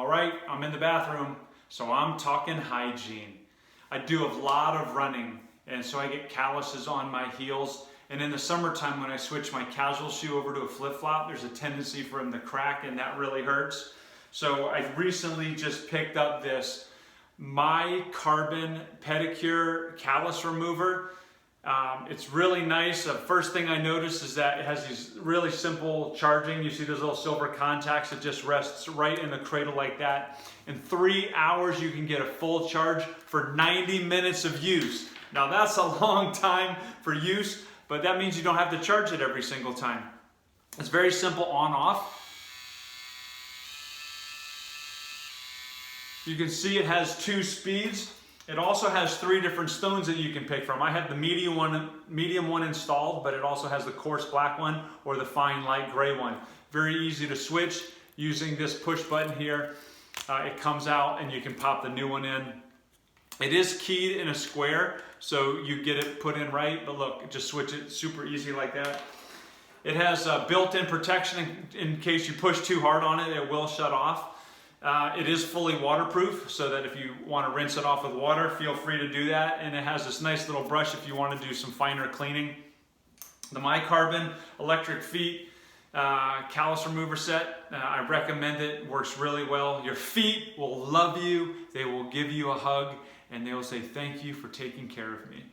right, I'm in the bathroom, so I'm talking hygiene. I do a lot of running, and so I get calluses on my heels. And in the summertime, when I switch my casual shoe over to a flip-flop, there's a tendency for them to crack, and that really hurts. So I recently just picked up this MyCarbon Pedicure Callus remover. It's really nice. The first thing I noticed is that it has these really simple charging. You see those little silver contacts. It just rests right in the cradle like that. In 3 hours, you can get a full charge for 90 minutes of use. Now that's a long time for use, but that means you don't have to charge it every single time. It's very simple on-off. You can see it has 2 speeds. It also has 3 different stones that you can pick from. I have the medium one installed, but it also has the coarse black one or the fine light gray one. Very easy to switch using this push button here. It comes out and you can pop the new one in. It is keyed in a square, so you get it put in right, but look, just switch it super easy like that. It has built-in protection in case you push too hard on it, it will shut off. It is fully waterproof, so that if you want to rinse it off with water, feel free to do that. And it has this nice little brush if you want to do some finer cleaning. The MyCarbon electric feet callus remover set, I recommend it. Works really well. Your feet will love you. They will give you a hug, and they will say thank you for taking care of me.